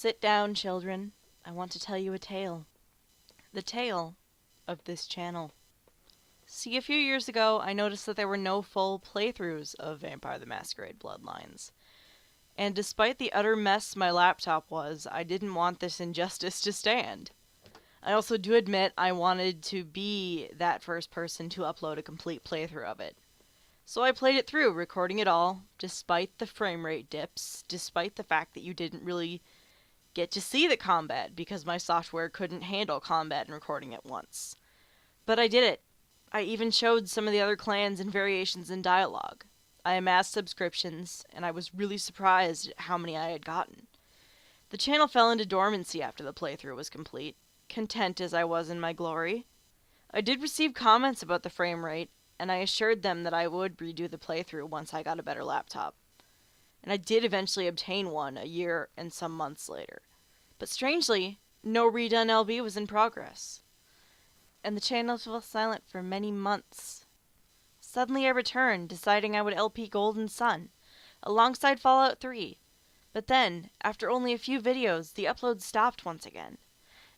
Sit down, children. I want to tell you a tale. The tale of this channel. See, a few years ago, I noticed that there were no full playthroughs of Vampire the Masquerade Bloodlines. And despite the utter mess my laptop was, I didn't want this injustice to stand. I also do admit I wanted to be that first person to upload a complete playthrough of it. So I played it through, recording it all, despite the frame rate dips, despite the fact that you didn't really get to see the combat because my software couldn't handle combat and recording at once. But I did it. I even showed some of the other clans and variations in dialogue. I amassed subscriptions, and I was really surprised at how many I had gotten. The channel fell into dormancy after the playthrough was complete, content as I was in my glory. I did receive comments about the frame rate, and I assured them that I would redo the playthrough once I got a better laptop. And I did eventually obtain one a year and some months later. But strangely, no redone LB was in progress. And the channel fell silent for many months. Suddenly I returned, deciding I would LP Golden Sun, alongside Fallout 3. But then, after only a few videos, the uploads stopped once again.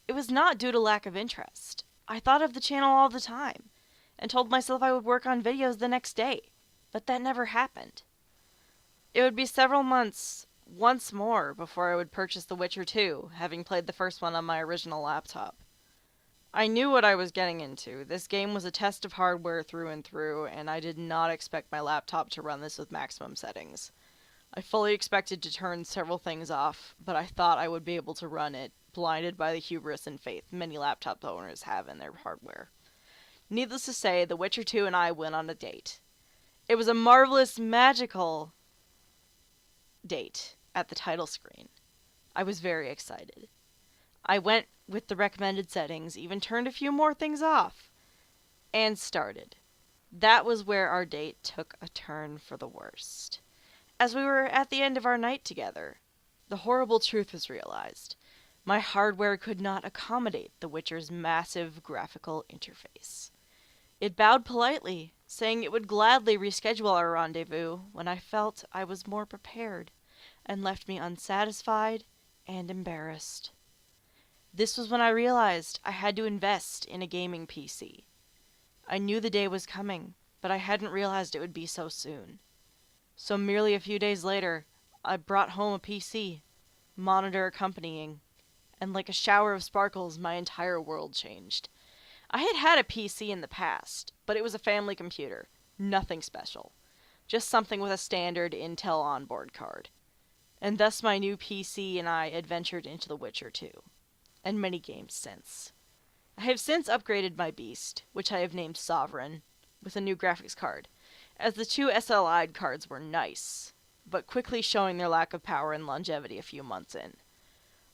It was not due to lack of interest. I thought of the channel all the time, and told myself I would work on videos the next day. But that never happened. It would be several months, once more, before I would purchase The Witcher 2, having played the first one on my original laptop. I knew what I was getting into. This game was a test of hardware through and through, and I did not expect my laptop to run this with maximum settings. I fully expected to turn several things off, but I thought I would be able to run it, blinded by the hubris and faith many laptop owners have in their hardware. Needless to say, The Witcher 2 and I went on a date. It was a marvelous, magical date at the title screen. I was very excited. I went with the recommended settings, even turned a few more things off, and started. That was where our date took a turn for the worst. As we were at the end of our night together, the horrible truth was realized. My hardware could not accommodate The Witcher's massive graphical interface. It bowed politely, saying it would gladly reschedule our rendezvous when I felt I was more prepared, and left me unsatisfied and embarrassed. This was when I realized I had to invest in a gaming PC. I knew the day was coming, but I hadn't realized it would be so soon. So merely a few days later, I brought home a PC, monitor accompanying, and like a shower of sparkles, my entire world changed. I had had a PC in the past, but it was a family computer, nothing special. Just something with a standard Intel onboard card. And thus my new PC and I adventured into The Witcher 2, and many games since. I have since upgraded my beast, which I have named Sovereign, with a new graphics card, as the two SLI cards were nice, but quickly showing their lack of power and longevity a few months in.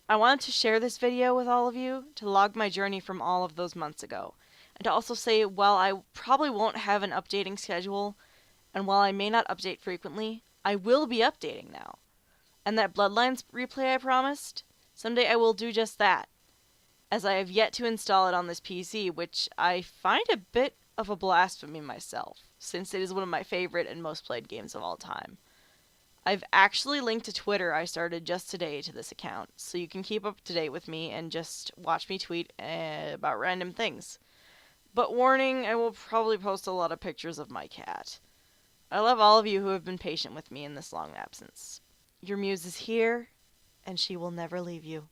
I wanted to share this video with all of you, to log my journey from all of those months ago, and to also say while I probably won't have an updating schedule, and while I may not update frequently, I will be updating now. And that Bloodlines replay I promised, someday I will do just that, as I have yet to install it on this PC, which I find a bit of a blasphemy myself, since it is one of my favorite and most played games of all time. I've actually linked a Twitter I started just today to this account, so you can keep up to date with me and just watch me tweet about random things. But warning, I will probably post a lot of pictures of my cat. I love all of you who have been patient with me in this long absence. Your Muse is here, and she will never leave you.